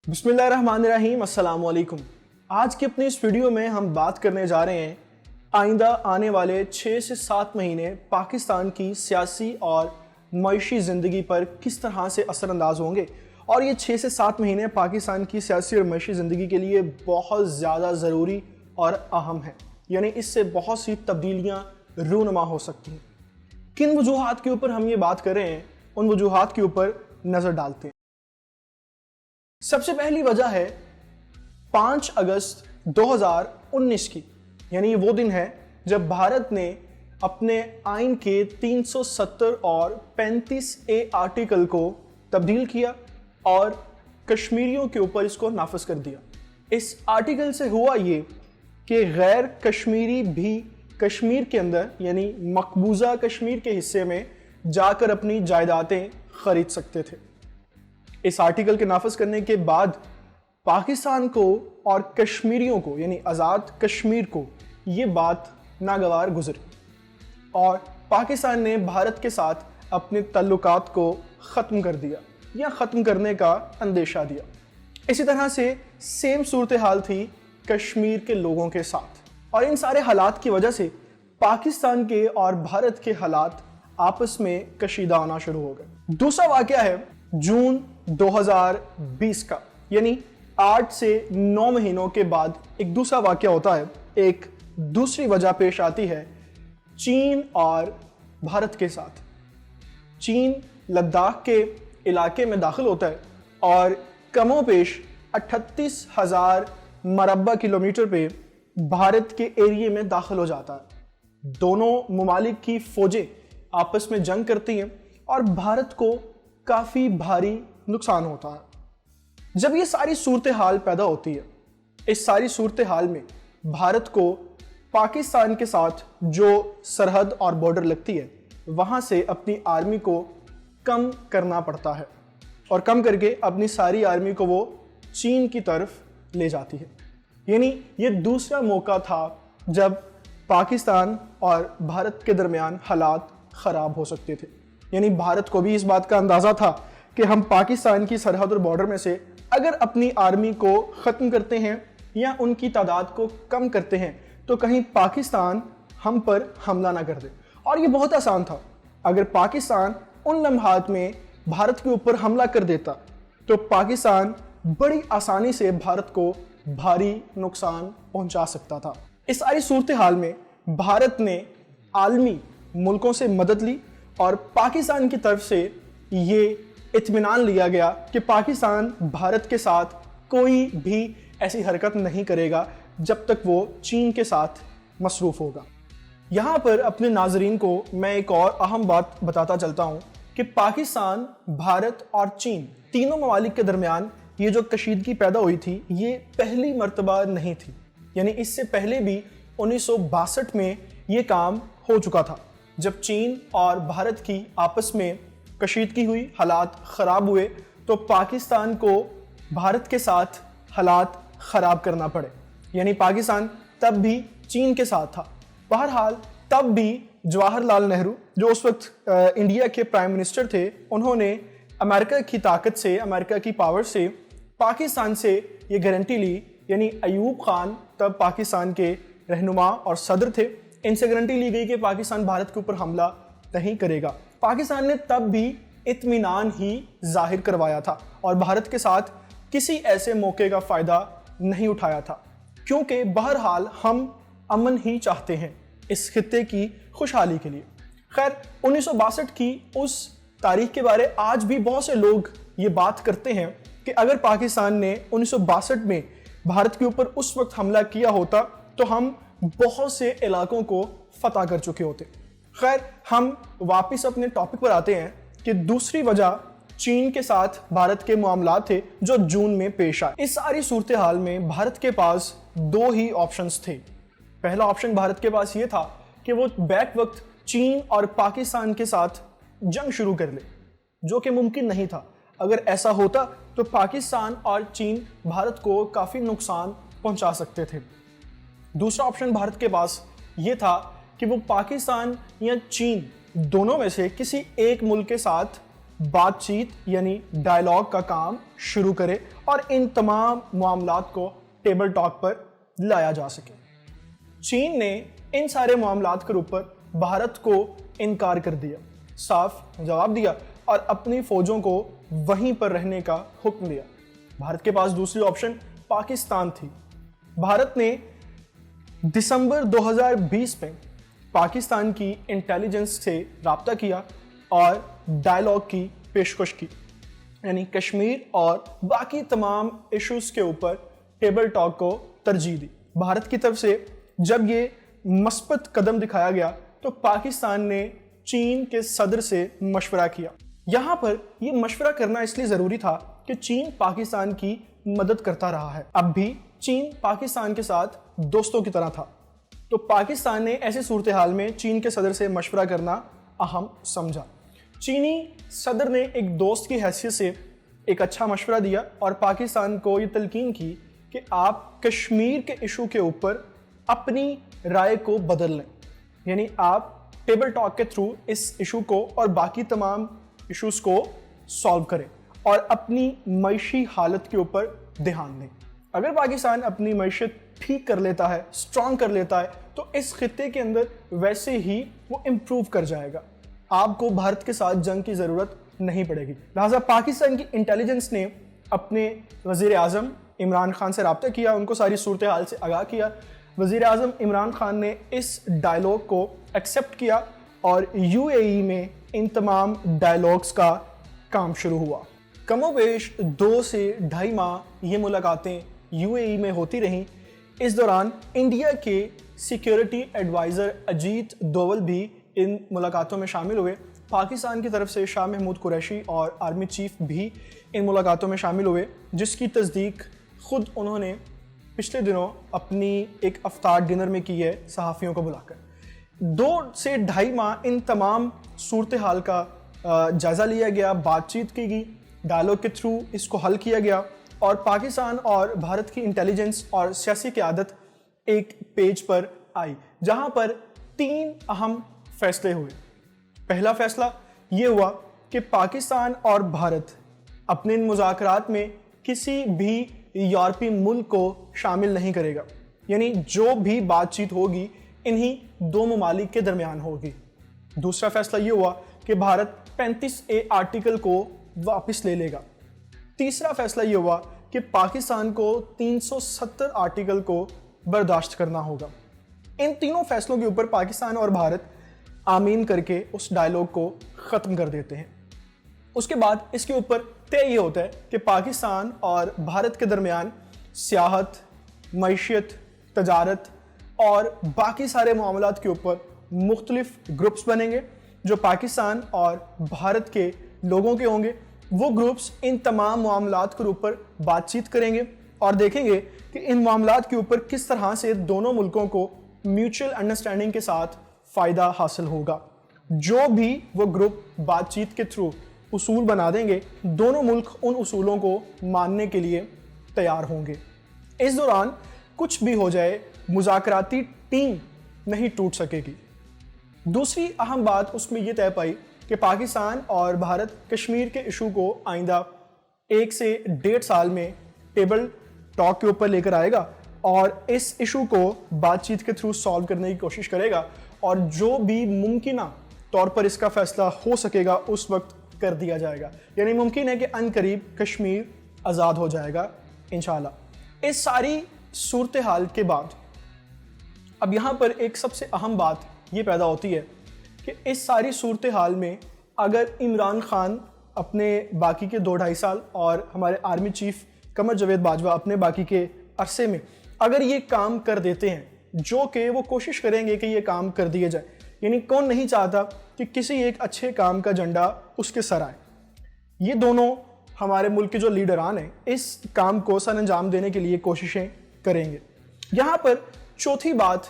بسم اللہ الرحمن الرحیم، السلام علیکم۔ آج کی اپنی اس ویڈیو میں ہم بات کرنے جا رہے ہیں آئندہ آنے والے 6 سے 7 مہینے پاکستان کی سیاسی اور معاشی زندگی پر کس طرح سے اثر انداز ہوں گے، اور یہ 6 سے 7 مہینے پاکستان کی سیاسی اور معاشی زندگی کے لیے بہت زیادہ ضروری اور اہم ہیں، یعنی اس سے بہت سی تبدیلیاں رونما ہو سکتی ہیں۔ کن وجوہات کے اوپر ہم یہ بات کر رہے ہیں، ان وجوہات کے اوپر نظر ڈالتے ہیں۔ سب سے پہلی وجہ ہے 5 اگست 2019 کی، یعنی وہ دن ہے جب بھارت نے اپنے آئین کے 370 اور 35A آرٹیکل کو تبدیل کیا اور کشمیریوں کے اوپر اس کو نافذ کر دیا۔ اس آرٹیکل سے ہوا یہ کہ غیر کشمیری بھی کشمیر کے اندر یعنی مقبوضہ کشمیر کے حصے میں جا کر اپنی جائیدادیں خرید سکتے تھے۔ اس آرٹیکل کے نافذ کرنے کے بعد پاکستان کو اور کشمیریوں کو یعنی آزاد کشمیر کو یہ بات ناگوار گزری اور پاکستان نے بھارت کے ساتھ اپنے تعلقات کو ختم کر دیا یا ختم کرنے کا اندیشہ دیا۔ اسی طرح سے سیم صورتحال تھی کشمیر کے لوگوں کے ساتھ، اور ان سارے حالات کی وجہ سے پاکستان کے اور بھارت کے حالات آپس میں کشیدہ ہونا شروع ہو گئے۔ دوسرا واقعہ ہے جون 2020 کا، یعنی 8 سے 9 مہینوں کے بعد ایک دوسرا واقعہ ہوتا ہے۔ ایک دوسری وجہ پیش آتی ہے چین اور بھارت کے ساتھ۔ چین لداخ کے علاقے میں داخل ہوتا ہے اور کم و بیش 38,000 مربع کلومیٹر پہ بھارت کے ایریے میں داخل ہو جاتا ہے۔ دونوں ممالک کی فوجیں آپس میں جنگ کرتی ہیں اور بھارت کو کافی بھاری نقصان ہوتا ہے۔ جب یہ ساری صورتحال پیدا ہوتی ہے، اس ساری صورتحال میں بھارت کو پاکستان کے ساتھ جو سرحد اور بارڈر لگتی ہے وہاں سے اپنی آرمی کو کم کرنا پڑتا ہے، اور کم کر کے اپنی ساری آرمی کو وہ چین کی طرف لے جاتی ہے۔ یعنی یہ دوسرا موقع تھا جب پاکستان اور بھارت کے درمیان حالات خراب ہو سکتے تھے۔ یعنی بھارت کو بھی اس بات کا اندازہ تھا کہ ہم پاکستان کی سرحد اور بارڈر میں سے اگر اپنی آرمی کو ختم کرتے ہیں یا ان کی تعداد کو کم کرتے ہیں تو کہیں پاکستان ہم پر حملہ نہ کر دے۔ اور یہ بہت آسان تھا، اگر پاکستان ان لمحات میں بھارت کے اوپر حملہ کر دیتا تو پاکستان بڑی آسانی سے بھارت کو بھاری نقصان پہنچا سکتا تھا۔ اس ساری صورتحال میں بھارت نے عالمی ملکوں سے مدد لی اور پاکستان کی طرف سے یہ اطمینان لیا گیا کہ پاکستان بھارت کے ساتھ کوئی بھی ایسی حرکت نہیں کرے گا جب تک وہ چین کے ساتھ مصروف ہوگا۔ یہاں پر اپنے ناظرین کو میں ایک اور اہم بات بتاتا چلتا ہوں کہ پاکستان، بھارت اور چین تینوں ممالک کے درمیان یہ جو کشیدگی پیدا ہوئی تھی یہ پہلی مرتبہ نہیں تھی، یعنی اس سے پہلے بھی 1962 میں یہ کام ہو چکا تھا جب چین اور بھارت کی آپس میں کشیدگی ہوئی، حالات خراب ہوئے تو پاکستان کو بھارت کے ساتھ حالات خراب کرنا پڑے، یعنی پاکستان تب بھی چین کے ساتھ تھا۔ بہرحال تب بھی جواہر لال نہرو جو اس وقت انڈیا کے پرائم منسٹر تھے، انہوں نے امریکہ کی طاقت سے، امریکہ کی پاور سے پاکستان سے یہ گارنٹی لی، یعنی ایوب خان تب پاکستان کے رہنما اور صدر تھے، ان سے گارنٹی لی گئی کہ پاکستان بھارت کے اوپر حملہ نہیں کرے گا۔ پاکستان نے تب بھی اطمینان ہی ظاہر کروایا تھا اور بھارت کے ساتھ کسی ایسے موقع کا فائدہ نہیں اٹھایا تھا، کیونکہ بہرحال ہم امن ہی چاہتے ہیں اس خطے کی خوشحالی کے لیے۔ خیر، 1962 کی اس تاریخ کے بارے آج بھی بہت سے لوگ یہ بات کرتے ہیں کہ اگر پاکستان نے 1962 میں بھارت کے اوپر اس وقت حملہ کیا ہوتا تو ہم بہت سے علاقوں کو فتح کر چکے ہوتے۔ خیر، ہم واپس اپنے ٹاپک پر آتے ہیں کہ دوسری وجہ چین کے ساتھ بھارت کے معاملات تھے جو جون میں پیش آئے۔ اس ساری صورتحال میں بھارت کے پاس 2 ہی آپشنز تھے۔ پہلا آپشن بھارت کے پاس یہ تھا کہ وہ بیک وقت چین اور پاکستان کے ساتھ جنگ شروع کر لے، جو کہ ممکن نہیں تھا۔ اگر ایسا ہوتا تو پاکستان اور چین بھارت کو کافی نقصان پہنچا سکتے تھے۔ دوسرا آپشن بھارت کے پاس یہ تھا کہ وہ پاکستان یا چین دونوں میں سے کسی ایک ملک کے ساتھ بات چیت یعنی ڈائلاگ کا کام شروع کرے اور ان تمام معاملات کو ٹیبل ٹاک پر لایا جا سکے۔ چین نے ان سارے معاملات کے اوپر بھارت کو انکار کر دیا، صاف جواب دیا اور اپنی فوجوں کو وہیں پر رہنے کا حکم دیا۔ بھارت کے پاس دوسری آپشن پاکستان تھی۔ بھارت نے دسمبر 2020 میں پاکستان کی انٹیلیجنس سے رابطہ کیا اور ڈائلاگ کی پیشکش کی، یعنی کشمیر اور باقی تمام ایشوز کے اوپر ٹیبل ٹاک کو ترجیح دی۔ بھارت کی طرف سے جب یہ مثبت قدم دکھایا گیا تو پاکستان نے چین کے صدر سے مشورہ کیا۔ یہاں پر یہ مشورہ کرنا اس لیے ضروری تھا کہ چین پاکستان کی مدد کرتا رہا ہے، اب بھی چین پاکستان کے ساتھ دوستوں کی طرح تھا، تو پاکستان نے ایسی صورتحال میں چین کے صدر سے مشورہ کرنا اہم سمجھا۔ چینی صدر نے ایک دوست کی حیثیت سے ایک اچھا مشورہ دیا اور پاکستان کو یہ تلقین کی کہ آپ کشمیر کے ایشو کے اوپر اپنی رائے کو بدل لیں، یعنی آپ ٹیبل ٹاک کے تھرو اس ایشو کو اور باقی تمام ایشوز کو سالو کریں اور اپنی معاشی حالت کے اوپر دھیان دیں۔ اگر پاکستان اپنی معیشت ٹھیک کر لیتا ہے، اسٹرانگ کر لیتا ہے، تو اس خطے کے اندر ویسے ہی وہ امپروو کر جائے گا، آپ کو بھارت کے ساتھ جنگ کی ضرورت نہیں پڑے گی۔ لہٰذا پاکستان کی انٹیلیجنس نے اپنے وزیر اعظم عمران خان سے رابطہ کیا، ان کو ساری صورتحال سے آگاہ کیا۔ وزیر اعظم عمران خان نے اس ڈائلاگ کو ایکسیپٹ کیا اور یو اے ای میں ان تمام ڈائلاگز کا کام شروع ہوا۔ کم و بیش 2 سے 2.5 ماہ یہ ملاقاتیں یو اے ای میں ہوتی رہیں۔ اس دوران انڈیا کے سیکیورٹی ایڈوائزر اجیت دوول بھی ان ملاقاتوں میں شامل ہوئے۔ پاکستان کی طرف سے شاہ محمود قریشی اور آرمی چیف بھی ان ملاقاتوں میں شامل ہوئے، جس کی تصدیق خود انہوں نے پچھلے دنوں اپنی ایک افطار ڈنر میں کی ہے صحافیوں کو بلا کر۔ 2 سے 2.5 ماہ ان تمام صورتحال کا جائزہ لیا گیا، بات چیت کی گئی، ڈائلاگ کے تھرو اس کو حل کیا گیا اور پاکستان اور بھارت کی انٹیلیجنس اور سیاسی قیادت ایک پیج پر آئی، جہاں پر 3 اہم فیصلے ہوئے۔ پہلا فیصلہ یہ ہوا کہ پاکستان اور بھارت اپنے ان مذاکرات میں کسی بھی یورپی ملک کو شامل نہیں کرے گا، یعنی جو بھی بات چیت ہوگی انہی 2 ممالک کے درمیان ہوگی۔ دوسرا فیصلہ یہ ہوا کہ بھارت 35A آرٹیکل کو واپس لے لے گا۔ تیسرا فیصلہ یہ ہوا کہ پاکستان کو 370 آرٹیکل کو برداشت کرنا ہوگا۔ ان تینوں فیصلوں کے اوپر پاکستان اور بھارت آمین کر کے اس ڈائلاگ کو ختم کر دیتے ہیں۔ اس کے بعد اس کے اوپر طے یہ ہوتا ہے کہ پاکستان اور بھارت کے درمیان سیاحت، معیشت، تجارت اور باقی سارے معاملات کے اوپر مختلف گروپس بنیں گے جو پاکستان اور بھارت کے لوگوں کے ہوں گے۔ وہ گروپس ان تمام معاملات کے اوپر بات چیت کریں گے اور دیکھیں گے کہ ان معاملات کے اوپر کس طرح سے دونوں ملکوں کو میوچل انڈرسٹینڈنگ کے ساتھ فائدہ حاصل ہوگا۔ جو بھی وہ گروپ بات چیت کے تھرو اصول بنا دیں گے، دونوں ملک ان اصولوں کو ماننے کے لیے تیار ہوں گے۔ اس دوران کچھ بھی ہو جائے، مذاکراتی ٹیم نہیں ٹوٹ سکے گی۔ دوسری اہم بات اس میں یہ طے پائی کہ پاکستان اور بھارت کشمیر کے ایشو کو آئندہ 1 سے 1.5 سال میں ٹیبل ٹاک کے اوپر لے کر آئے گا اور اس ایشو کو بات چیت کے تھرو سالو کرنے کی کوشش کرے گا، اور جو بھی ممکنہ طور پر اس کا فیصلہ ہو سکے گا اس وقت کر دیا جائے گا۔ یعنی ممکن ہے کہ ان قریب کشمیر آزاد ہو جائے گا انشاءاللہ۔ اس ساری صورتحال کے بعد اب یہاں پر ایک سب سے اہم بات یہ پیدا ہوتی ہے کہ اس ساری صورتحال میں اگر عمران خان اپنے باقی کے 2-2.5 سال اور ہمارے آرمی چیف قمر جاوید باجوہ اپنے باقی کے عرصے میں اگر یہ کام کر دیتے ہیں، جو کہ وہ کوشش کریں گے کہ یہ کام کر دیے جائے، یعنی کون نہیں چاہتا کہ کسی ایک اچھے کام کا جھنڈا اس کے سر آئے۔ یہ دونوں ہمارے ملک کے جو لیڈران ہیں اس کام کو سر انجام دینے کے لیے کوششیں کریں گے۔ یہاں پر چوتھی بات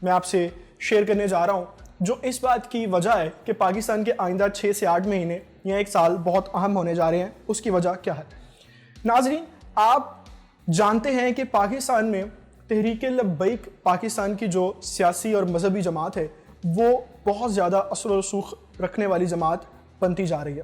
میں آپ سے شیئر کرنے جا رہا ہوں جو اس بات کی وجہ ہے کہ پاکستان کے آئندہ 6 سے 8 مہینے یا 1 سال بہت اہم ہونے جا رہے ہیں۔ اس کی وجہ کیا ہے؟ ناظرین، آپ جانتے ہیں کہ پاکستان میں تحریک لبیک پاکستان کی جو سیاسی اور مذہبی جماعت ہے وہ بہت زیادہ اثر و رسوخ رکھنے والی جماعت بنتی جا رہی ہے۔